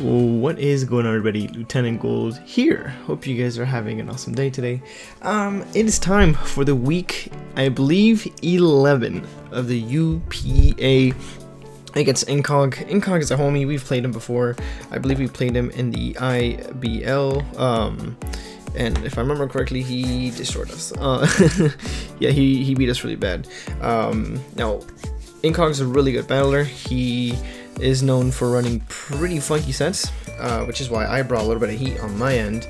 What is going on, everybody? Lieutenant Gold here. Hope you guys are having an awesome day today. It is time for the week, I believe, 11 of the UPA against Incoq. Incoq is a homie. We've played him before. I believe we played him in the IBL. And if I remember correctly, he destroyed us. Yeah, he beat us really bad. Now, Incoq is a really good battler. He is known for running pretty funky sets, which is why I brought a little bit of heat on my end.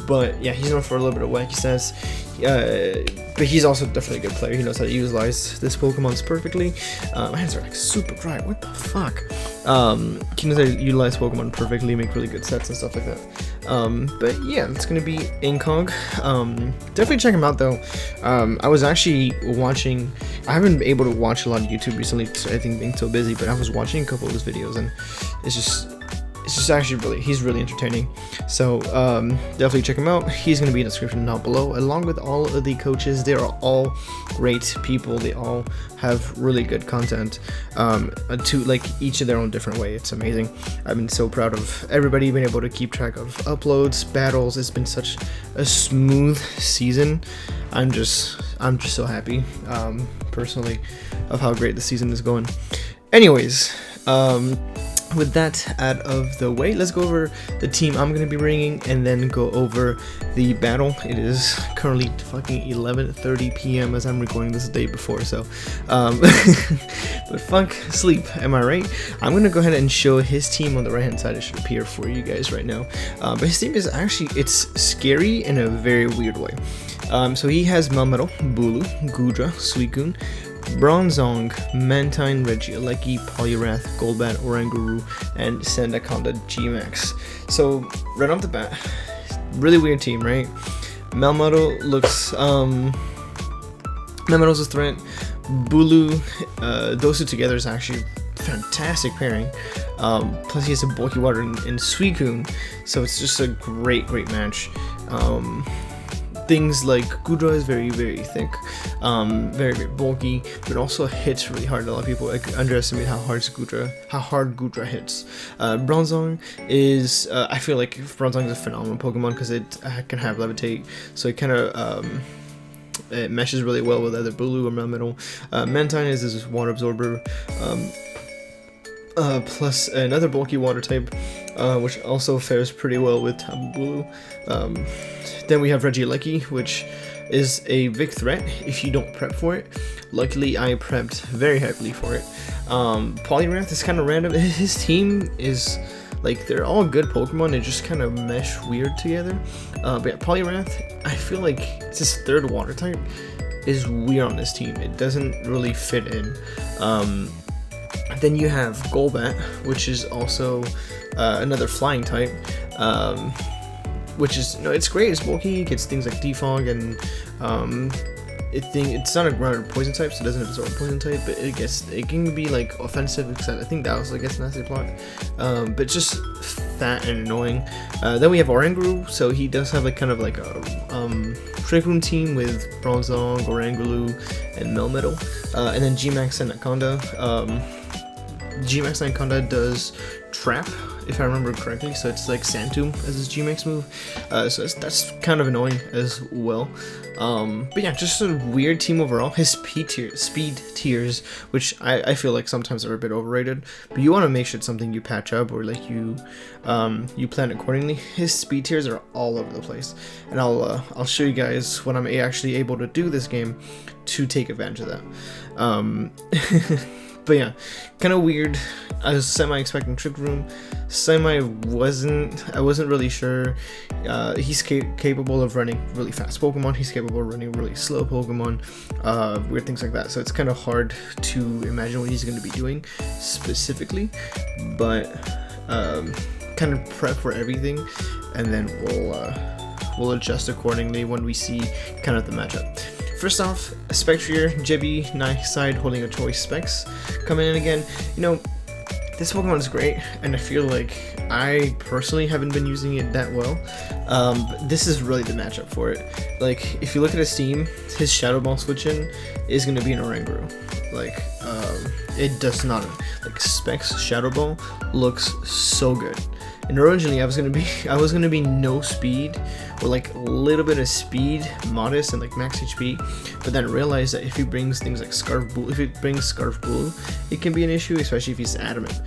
But yeah, he's known for a little bit of wacky sets. But he's also definitely a good player. He knows how to utilize this Pokemons perfectly. My hands are like super dry. What the fuck? He knows how to utilize Pokemon perfectly, make really good sets and stuff like that. But yeah, it's gonna be Incoq. Definitely check him out though. I was actually watching. I haven't been able to watch a lot of YouTube recently, I think being so busy. But I was watching a couple of his videos, and it's just actually he's really entertaining. So definitely check him out. He's going to be in the description down below, along with all of the coaches. They are all great people. They all have really good content, to like each of their own different way. It's amazing. I've been so proud of everybody being able to keep track of uploads, battles. It's been such a smooth season. I'm just so happy, personally, of how great the season is going. Anyways, with that out of the way, let's go over the team I'm going to be bringing and then go over the battle. It is currently fucking 11:30 p.m. as I'm recording this the day before, so but fuck sleep, am I right? I'm going to go ahead and show his team on the right hand side. It should appear for you guys right now. But his team is actually, it's scary in a very weird way. So he has Melmetal, Bulu, Goodra, Suicune, Bronzong, Mantine, Regieleki, Poliwrath, Golbat, Oranguru, and Sandaconda G-Max. So right off the bat, really weird team, right? Melmetal looks, Melmetal's a threat. Bulu, those two together is actually fantastic pairing. Plus he has a bulky water in Suicune, so it's just a great match. Things like Goodra is very thick, very bulky, but also hits really hard. A lot of people underestimate how hard Goodra hits. Bronzong is, I feel like Bronzong is a phenomenal Pokemon because it can have Levitate, so it kind of it meshes really well with either Bulu or Melmetal. Mantine is this water absorber, plus another bulky water type, which also fares pretty well with Tapu Bulu. Then we have Regieleki, which is a big threat if you don't prep for it. Luckily, I prepped very heavily for it. Poliwrath is kind of random. His team is like, they're all good Pokemon. They just kind of mesh weird together. But yeah, Poliwrath, I feel like it's his third water type, is weird on this team. It doesn't really fit in. Then you have Golbat, which is also another flying type, which is, it's great. It's bulky, it gets things like Defog, and it's not a grounded poison type, so it doesn't absorb poison type, but it can be like offensive, except I think that also gets nasty block, but just fat and annoying. Then we have Oranguru, so he does have like kind of like a Trick Room team with Bronzong, Oranguru, and Melmetal, and then G-Max and Anaconda. G-Max Anaconda does Trap, if I remember correctly, so it's like Sand Tomb as his G-Max move, so that's kind of annoying as well. But yeah, just a weird team overall. His speed tiers, which I feel like sometimes are a bit overrated, but you want to make sure it's something you patch up or like you plan accordingly. His speed tiers are all over the place, and I'll show you guys when I'm actually able to do this game to take advantage of that. But yeah, kind of weird. I was semi-expecting Trick Room. I wasn't really sure. He's capable of running really fast Pokemon. He's capable of running really slow Pokemon. Weird things like that. So it's kind of hard to imagine what he's going to be doing specifically. But kind of prep for everything, and then we'll adjust accordingly when we see kind of the matchup. First off, Spectrier, Jibby, nice side, holding a choice Specs coming in again. This Pokemon is great, and I feel like I personally haven't been using it that well. But this is really the matchup for it. Like, if you look at his team, his Shadow Ball switch-in is going to be an Oranguru. Like, it does not. Like Specs Shadow Ball looks so good. And originally I was gonna be no speed, or like a little bit of speed, modest, and like max HP, but then realized that if he brings things like Scarf Bull, if it brings Scarf Bull, it can be an issue, especially if he's adamant.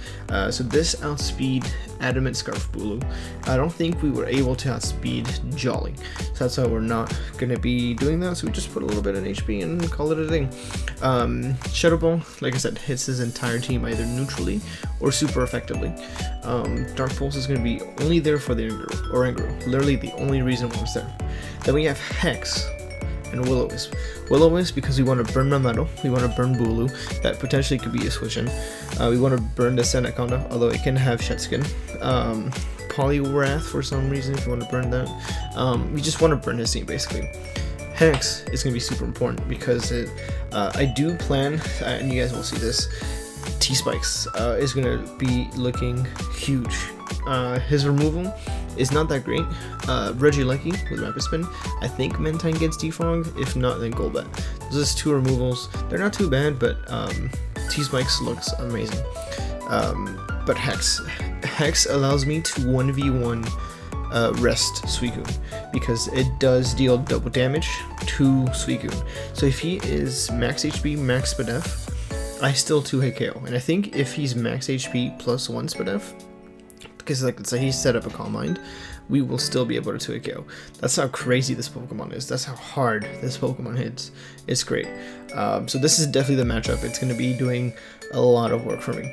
So this outspeed adamant Scarf Bulu. I don't think we were able to outspeed Jolly, so that's why we're not gonna be doing that. So we just put a little bit in HP and call it a thing. Shadow Ball, like I said, hits his entire team either neutrally or super effectively. Dark Pulse is going to be only there for the Engro, literally the only reason why it's there. Then we have Hex and Will-O-Wisp. Will-O-Wisp because we want to burn Mamedo, we want to burn Bulu, that potentially could be a switch in. We want to burn the Seneconda, although it can have Shetskin. Poliwrath for some reason if you want to burn that. We just want to burn his team basically. Hex is going to be super important because I do plan, and you guys will see this, T-Spikes is going to be looking huge. His removal is not that great. Regieleki with Rapid Spin. I think Mentine gets Defog. If not, then Golbat. Those are 2 removals. They're not too bad, but T-Spikes looks amazing. But Hex allows me to 1v1 rest Suicune because it does deal double damage to Suicune. So if he is max HP, max SpDef, I still 2-hit KO. And I think if he's max HP plus 1 SpDef, because like let's say he set up a Calm Mind, we will still be able to 2-hit KO. That's how crazy this Pokemon is. That's how hard this Pokemon hits. It's great. So this is definitely the matchup. It's going to be doing a lot of work for me.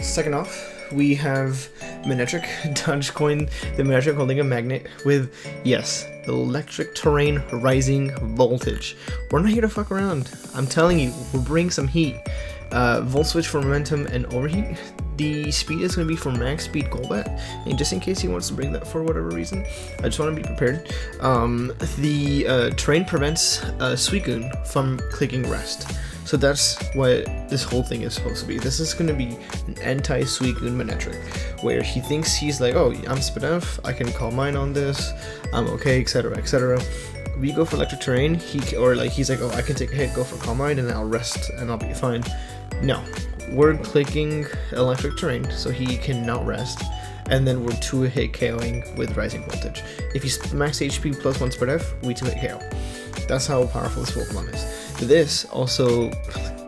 Second off, we have Manetric, Dogecoin, the Manetric holding a magnet with, yes, electric terrain rising voltage. We're not here to fuck around. I'm telling you, we'll bring some heat. Volt Switch for momentum and overheat. The speed is going to be for max speed Golbat, and just in case he wants to bring that for whatever reason, I just want to be prepared. The terrain prevents Suicune from clicking rest. So that's what this whole thing is supposed to be. This is going to be an anti-Suicune Manetric, where he thinks he's like, oh, I'm SpDef, I can call mine on this, I'm okay, etc, etc. We go for electric terrain, he's like, oh, I can take a hit, go for Calm Mind, and I'll rest, and I'll be fine. No, we're clicking electric terrain, so he cannot rest, and then we're 2-hit KOing with rising voltage. If he's max HP plus 1 SpDef, we 2-hit KO. That's how powerful this Pokemon is. This also,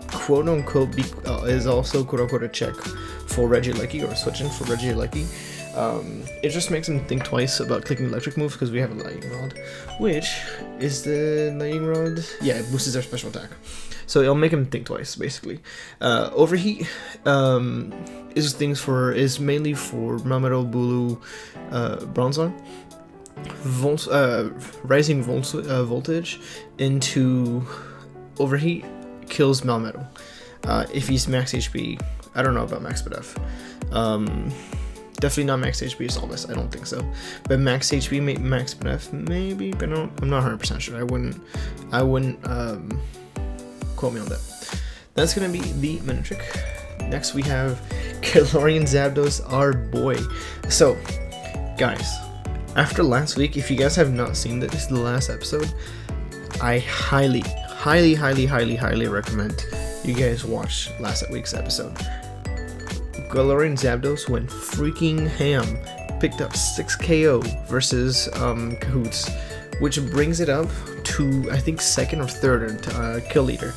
quote unquote, is also quote unquote a check for Regieleki, or switching for Regieleki. It just makes him think twice about clicking electric move because we have a Lightning Rod, which is the Lightning Rod. Yeah, it boosts their special attack, so it'll make him think twice basically. Overheat is mainly for Mamedo, Bulu, Bronzong. Rising voltage into overheat kills Mamedo. If he's max HP, I don't know about max SpDef. Definitely not max HP Solvis, I don't think so. But max HP, max SpDef, maybe, but no, I'm not 100% sure. I wouldn't quote me on that. That's gonna be the Manetric. Next we have Galarian Zapdos, our boy. So, guys, after last week, if you guys have not seen this is the last episode, I highly recommend you guys watch last week's episode. Galarian Zapdos went freaking ham, picked up 6 KO versus Kahuutz, which brings it up to, I think, 2nd or 3rd kill leader.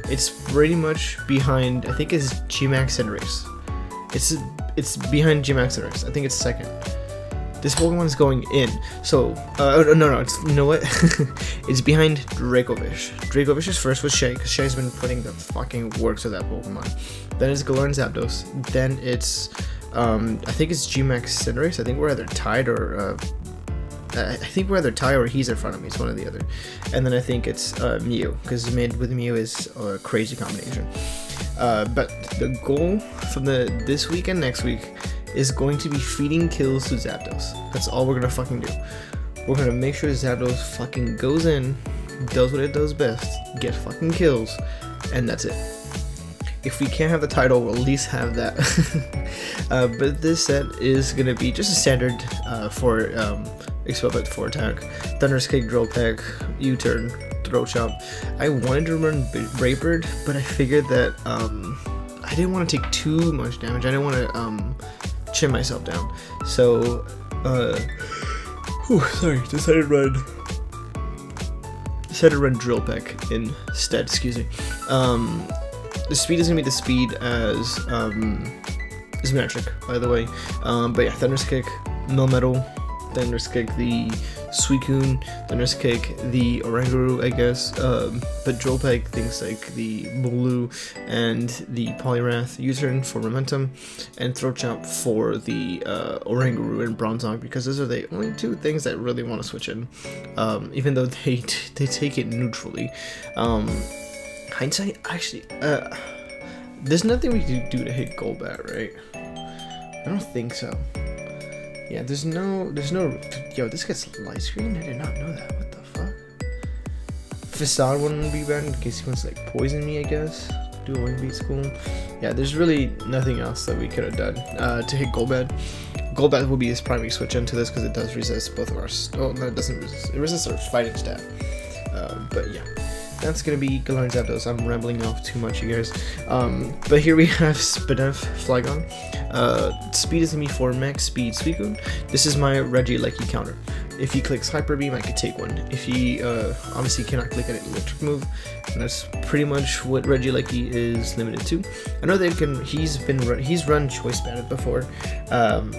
It's pretty much behind, I think it's G-Max Cinderace. It's behind G-Max Cinderace. I think it's 2nd. This Pokemon is going in. So, no, you know what? It's behind Dracovish. Dracovish is first with Shay, because Shay's been putting the fucking work to that Pokemon. Then it's Galarian Zapdos. Then it's, I think it's G-Max Cinderace. I think we're either tied or, he's in front of me. It's one or the other. And then I think it's Mew, because mid with Mew is a crazy combination. But the goal from this week and next week is going to be feeding kills to Zapdos. That's all we're gonna fucking do. We're gonna make sure Zapdos fucking goes in, does what it does best, get fucking kills, and that's it. If we can't have the title, we'll at least have that. But this set is gonna be just a standard for Expel Bite 4 attack, Thunderous Kick, Drill Peck, U-turn, throw chop. I wanted to run Braybird, but I figured that I didn't want to take too much damage. I didn't want to chin myself down. So, decided to run Drill Peck instead. Excuse me. The speed is gonna be the speed as Manetric, by the way. But yeah, Thunder's Kick, Melmetal, Thunder's Kick, the Suicune, Thunder's Kick, the Oranguru, I guess. But Drill Peck, things like the Bulu and the Poliwrath, U-turn for momentum, and Throat Chop for the Oranguru and Bronzong, because those are the only two things that really want to switch in. Even though they take it neutrally. Hindsight, actually, there's nothing we can do to hit Golbat, right? I don't think so. Yeah, there's no, yo, this gets light screen? I did not know that, what the fuck? Facade wouldn't be bad in case he wants to, like, poison me, I guess. Do a wing beat's cool. Yeah, there's really nothing else that we could have done to hit Golbat. Golbat will be his primary switch into this because it does resist both of our, oh, no, it doesn't resist, it resists our fighting stat. But yeah. That's gonna be Galarian Zapdos. I'm rambling off too much, you guys. But here we have Spadef Flygon. Speed is gonna be for max speed Suicune. This is my Regieleki counter. If he clicks Hyper Beam, I could take one. If he obviously cannot click an electric move, and that's pretty much what Regieleki is limited to. I know that he's run Choice Bandit before.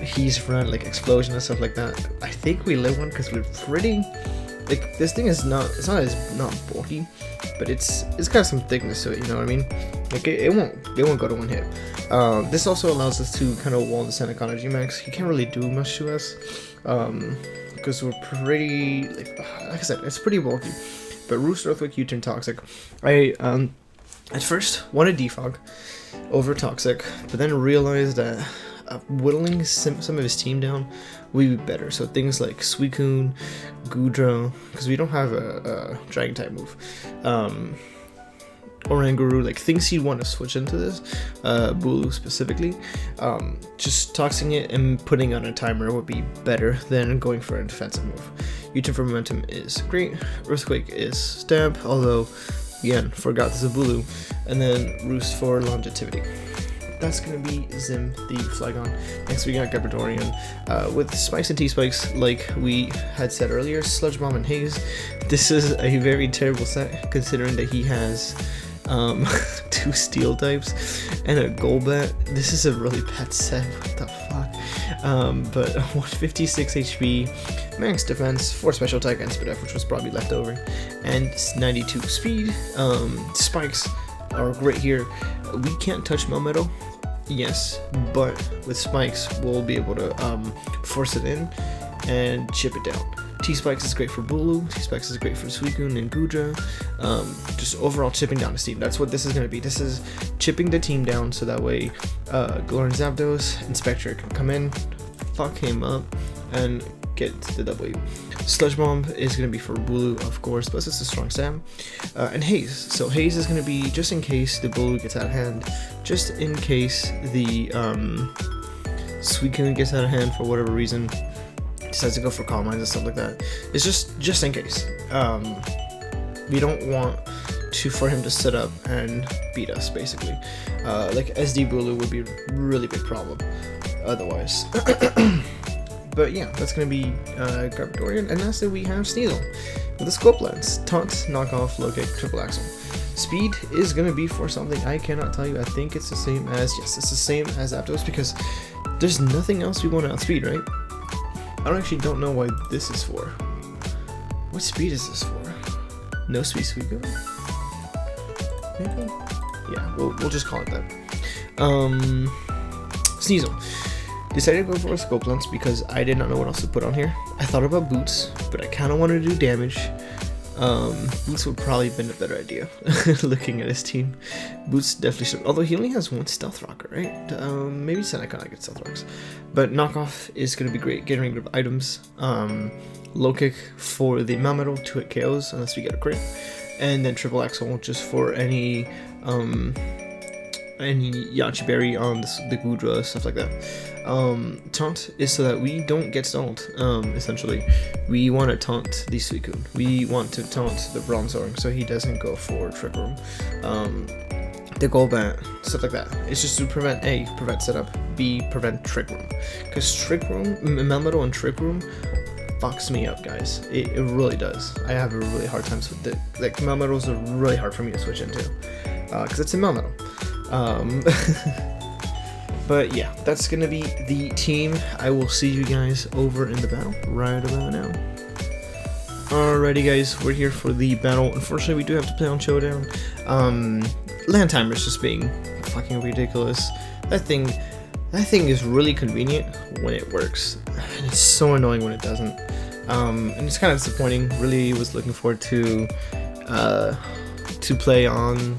He's run like Explosion and stuff like that. I think we live one because we're pretty. Like, this thing is not, it's not bulky, but it's got some thickness to it, you know what I mean? Like, it won't go to one hit. This also allows us to kind of wall the Senecon Energy Max. He can't really do much to us, because we're pretty, like I said, it's pretty bulky. But Roost, Earthquake, U-turn, Toxic. I, at first wanted Defog over Toxic, but then realized that whittling some of his team down would be better. So things like Suicune, Goodra, because we don't have a Dragon type move, Oranguru, like things he'd want to switch into this, Bulu specifically, just toxing it and putting on a timer would be better than going for a defensive move. U-turn for momentum is great, Earthquake is stab, although again, forgot there's a Bulu, and then Roost for longevity. That's going to be Zim, the Flygon. Next we got Gabardorian. With Spikes and T-Spikes, like we had said earlier, Sludge Bomb and Haze. This is a very terrible set, considering that he has 2 Steel types and a Golbat. This is a really bad set, what the fuck? But 156 HP, max defense, 4 special attack and Spadef, which was probably left over, and 92 speed. Spikes are great here. We can't touch Melmetal, yes, but with Spikes we'll be able to force it in and chip it down. T-Spikes is great for Bulu, T-Spikes is great for Suicune and Goodra, just overall chipping down his team. That's what this is going to be. This is chipping the team down so that way Galarian Zapdos and Spectre can come in, fuck him up, and get the W. Sludge Bomb is going to be for Bulu, of course, but it's a strong stab. And Haze. So Haze is going to be just in case the Bulu gets out of hand, just in case the Suicune gets out of hand for whatever reason, decides to go for Calm Minds and stuff like that. It's just in case. We don't want for him to sit up and beat us, basically. Like SD Bulu would be a really big problem otherwise. But yeah, that's going to be Garbodorian. And lastly, we have Sneasel with a Scope Lens, Taunt, Knockoff, Low Kick, Triple Axle. Speed is going to be for something I cannot tell you. I think it's the same as, yes, it's the same as Zapdos, because there's nothing else we want to outspeed, right? I don't know why this is for. What speed is this for? No speed Suicune? Maybe? Yeah, we'll just call it that. Sneasel. Decided to go for a Scope Lens because I did not know what else to put on here. I thought about Boots, but I kind of wanted to do damage. Boots would probably have been a better idea, looking at his team. Boots definitely should, although he only has 1 Stealth Rocker, right? Maybe Senecon gets Stealth Rocks. But Knockoff is going to be great, getting rid of items. Low Kick for the Melmetal, 2-hit KOs, unless we get a crit. And then Triple Axle, just for any Yachi Berry on the Goodra, stuff like that. Taunt is so that we don't get stalled. Essentially, we want to taunt the Suicune. We want to taunt the Bronzor so he doesn't go for Trick Room. The Golbat, stuff like that. It's just to prevent A, prevent setup, B, prevent Trick Room. Because Trick Room, Melmetal and Trick Room fucks me up, guys. It really does. I have a really hard time with it. Like, Melmetals are really hard for me to switch into. Because it's a Melmetal. But yeah, that's gonna be the team. I will see you guys over in the battle right about now. Alrighty guys, we're here for the battle. Unfortunately, we do have to play on Showdown. Land timer is just being fucking ridiculous. That thing is really convenient when it works, and it's so annoying when it doesn't. And it's kind of disappointing. Really was looking forward to play on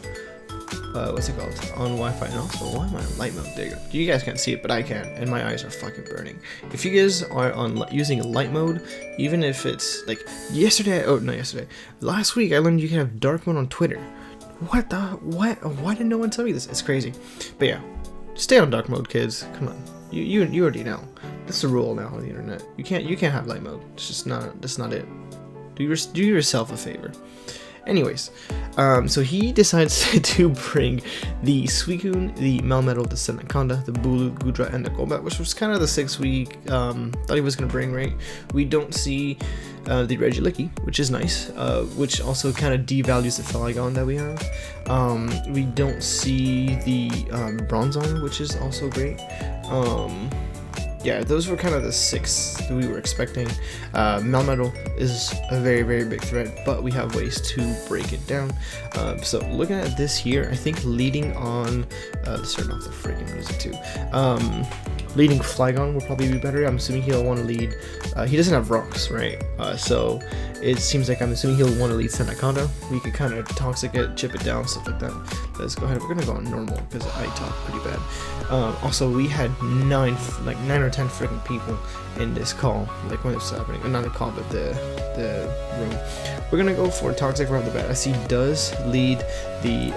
what's it called, on Wi-Fi. And also, why am I on light mode? There you go. You guys can't see it, but I can, and my eyes are fucking burning. If you guys are on using light mode, even if it's like last week I learned you can have dark mode on Twitter. What? Why did no one tell me this? It's crazy. But yeah, stay on dark mode, kids. Come on, you already know. That's the rule now on the internet. You can't have light mode. It's just not. That's not it. Do yourself a favor. Anyways, so he decides to bring the Suicune, the Melmetal, the Senaconda, the Bulu, Gudra, and the Golbat, which was kind of the 6 we thought he was going to bring, right? We don't see the Regieleki, which is nice, which also kind of devalues the Flygon that we have. We don't see the Bronzong, which is also great. Yeah, those were kind of the 6 that we were expecting. Melmetal is a very, very big threat, but we have ways to break it down. So looking at this here, I think leading on, let's turn off the freaking music too. Leading Flygon will probably be better. I'm assuming he'll want to lead, he doesn't have rocks, right? So it seems like I'm assuming he'll want to lead Senaconda. We could kind of toxic it, chip it down, stuff like that. Let's go ahead. We're gonna go on normal because I talk pretty bad. Also, we had 9 or 10 freaking people in this call, like when it's happening. Not the call, but the room. We're gonna go for toxic right off the bat, as he does lead the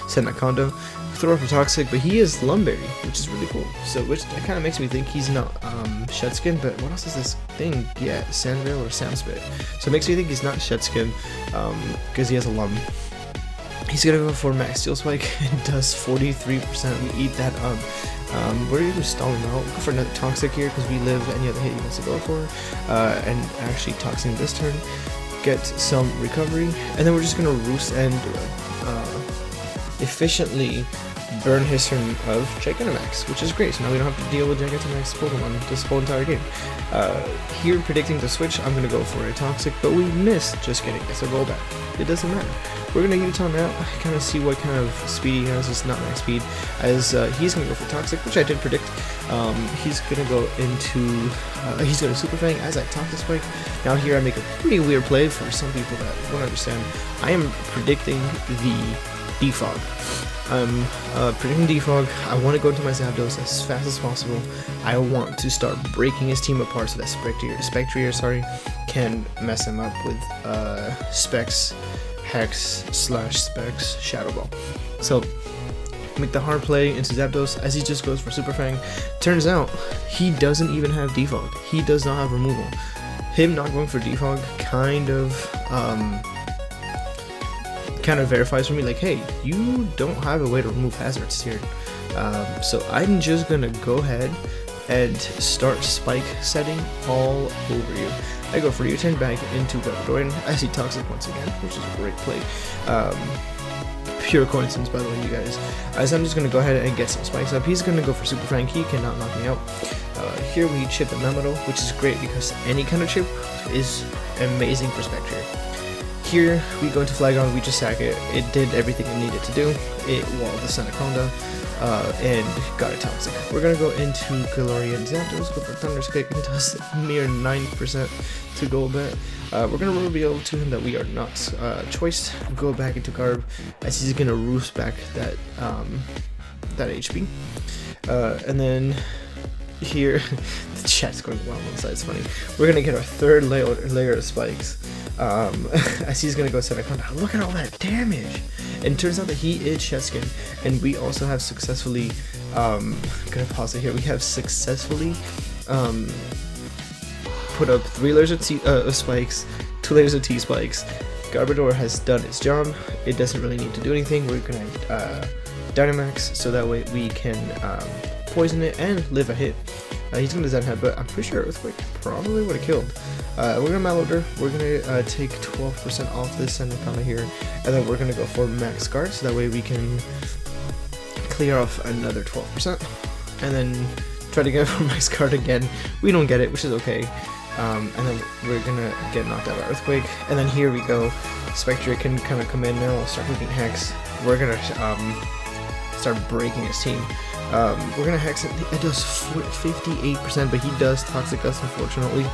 Senaconda. Throw for toxic, but he is Lumberry, which is really cool. So which kind of makes me think he's not Shedskin, but what else is this thing? Yeah, Sandvale or Samspit. So it makes me think he's not Shedskin, because he has a Lum. He's gonna go for Max Steel Spike. It does 43%. We eat that up. We're even stalling out. Go for another toxic here because we live any other hit he wants to go for, and actually toxing this turn. Get some recovery, and then we're just gonna roost and efficiently burn his turn of Gigantamax, which is great. So now we don't have to deal with Gigantamax Pokemon this whole entire game. Here, predicting the switch, I'm going to go for a Toxic, but we missed just getting a Golbat. It doesn't matter. We're going to Uton out, kind of see what kind of speed he has. It's not max speed, as he's going to go for Toxic, which I did predict. He's going to go into, he's going to Super Fang as I Toxic Spike. Now here I make a pretty weird play for some people that won't understand. I am predicting the Defog. I'm predicting Defog. I want to go into my Zapdos as fast as possible. I want to start breaking his team apart so that Spectrier can mess him up with Specs, Hex / Specs, Shadow Ball. So make the hard play into Zapdos as he just goes for Super Fang. Turns out he doesn't even have Defog. He does not have removal. Him not going for Defog kind of verifies for me, like, hey, you don't have a way to remove hazards here. So I'm just gonna go ahead and start spike setting all over you. I go for U-turn back into Gardorian. I see Toxic once again, which is a great play. Pure coincidence, by the way, you guys. As I'm just gonna go ahead and get some spikes up. He's gonna go for Super Frank. He cannot knock me out. Here we chip the Melmetal, which is great because any kind of chip is amazing for Spectre. Here we go into Flygon, we just sack it. It did everything it needed to do. It walled the Senaconda and got it Toxic. We're gonna go into Galarian Zapdos, go for Thunder's Kick. It does mere 9% to Golbat. We're gonna reveal to him that we are not choiced. Go back into Garb as he's gonna roost back that HP. And then here, the chat's going wild on the side, it's funny. We're gonna get our third layer of spikes. As he's gonna go Senaconda. Look at all that damage! And it turns out that he is Shedskin, and we also have successfully Gonna pause it here. We have successfully put up 3 layers of spikes, 2 layers of T spikes. Garbodor has done its job. It doesn't really need to do anything. We're gonna Dynamax so that way we can poison it and live a hit. He's gonna Zen Head, but I'm pretty sure Earthquake probably would have killed. We're gonna Malodor. We're gonna take 12% off this Sand Fountain here, and then we're gonna go for Max Guard so that way we can clear off another 12%, and then try to get for Max Guard again. We don't get it, which is okay. And then we're gonna get knocked out by Earthquake, and then here we go. Spectre can kind of come in now, start moving Hex. We're gonna start breaking his team. We're gonna Hex it. It does 58%, but he does Toxic Us, unfortunately.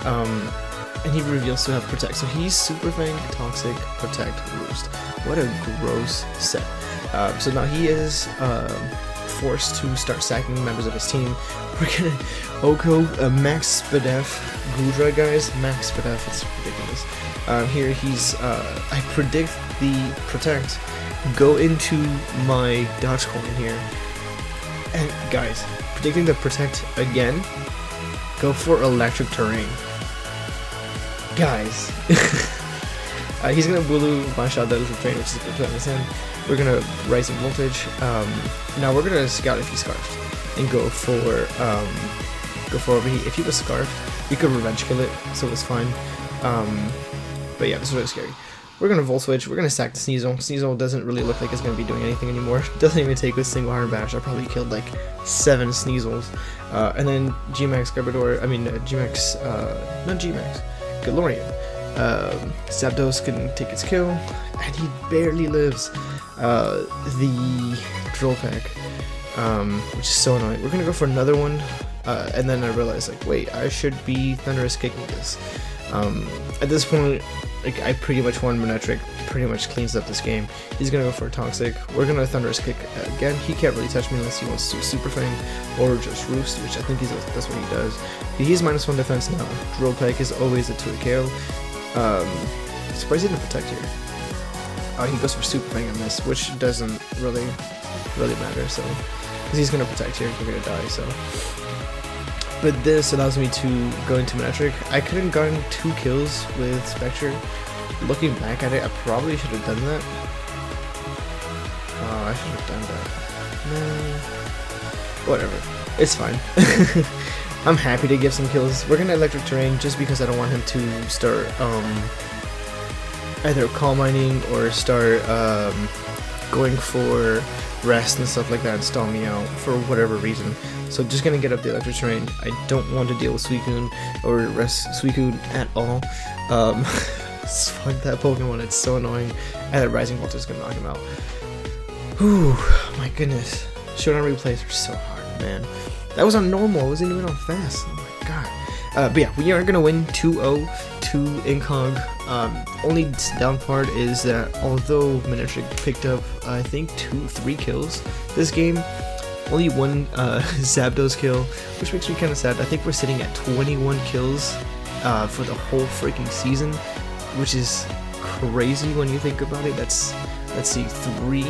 And he reveals to have Protect. So he's Super Fang, Toxic, Protect, Roost. What a gross set. So now he is forced to start sacking members of his team. We're gonna Oko, Max Spadef, Gudra, guys. Max Spadef, it's ridiculous. Here he's, I predict the Protect, go into my Dodge Coin here. And guys, predicting the Protect again, go for Electric Terrain. Guys. He's gonna Bulu one shot that Electric Terrain, which is a good play on his hand. We're gonna Rising Voltage. Now we're gonna Scout if he's Scarfed and go for overheat. If he was Scarfed, we could Revenge Kill it, so it's fine. But yeah, this is really scary. We're gonna Volt Switch. We're gonna sack the Sneasel. Sneasel doesn't really look like it's gonna be doing anything anymore. Doesn't even take a single Iron Bash. I probably killed like 7 Sneasels. And then G-Max Garbodor. I mean G-Max. Not G-Max. Galarian. Zapdos can take its kill, and he barely lives. The Drill Pack, which is so annoying. We're gonna go for another one, and then I realized, like, wait, I should be Thunderous Kicking this. At this point, like, I pretty much won. Manetric pretty much cleans up this game. He's gonna go for a Toxic. We're gonna Thunderous Kick again. He can't really touch me unless he wants to Super Fang or just Roost, which I think that's what he does. He's -1 defense now. Drill Peck is always a 2 KO. Surprised he didn't Protect here. He goes for Super Fang and miss, which doesn't really matter. So, because he's gonna Protect here, we're gonna die. So, but this allows me to go into Manetric. I could have gotten 2 kills with Spectre. Looking back at it, I probably should have done that. I should have done that. No, whatever. It's fine. I'm happy to give some kills. We're gonna Electric Terrain just because I don't want him to start either Calm Mining or start going for rest and stuff like that and stall me out for whatever reason. So just gonna get up the Electric Terrain. I don't want to deal with Suicune or rest Suicune at all. Fuck that Pokemon, it's so annoying. And that Rising Voltage is gonna knock him out. Whew, my goodness. Showdown replays are so hard, man. That was on normal, it wasn't even on fast. Oh my god. But yeah, we are gonna win 2-0 to Incoq. Only down part is that although Manetric picked up, I think 2-3 kills this game, only 1 Zapdos kill, which makes me kind of sad. I think we're sitting at 21 kills for the whole freaking season, which is crazy when you think about it. That's, let's see, 3.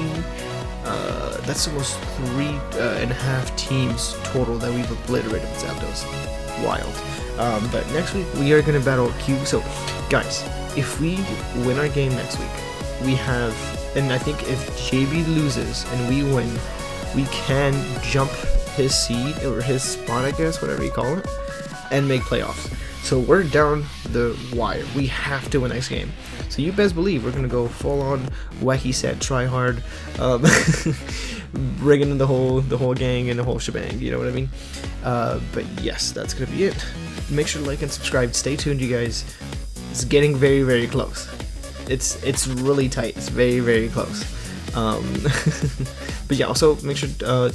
That's almost 3.5 teams total that we've obliterated with Zapdos. Wild. But next week we are gonna battle Q. So, guys, if we win our game next week, we have, and I think if JB loses and we win, we can jump his seed or his spot, I guess, whatever you call it, and make playoffs. So we're down the wire. We have to win next game. So you best believe we're gonna go full on wacky set, try hard, rigging in the whole gang and the whole shebang. You know what I mean? But yes, that's gonna be it. Make sure to like and subscribe. Stay tuned, you guys. It's getting very, very close. It's really tight. It's very, very close. But yeah, also make sure to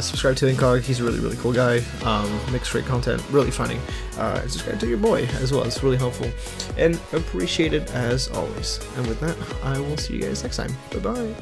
subscribe to Incoq. He's a really, really cool guy. Makes great content, really funny. Subscribe to your boy as well. It's really helpful and appreciated as always. And with that, I will see you guys next time. Bye bye.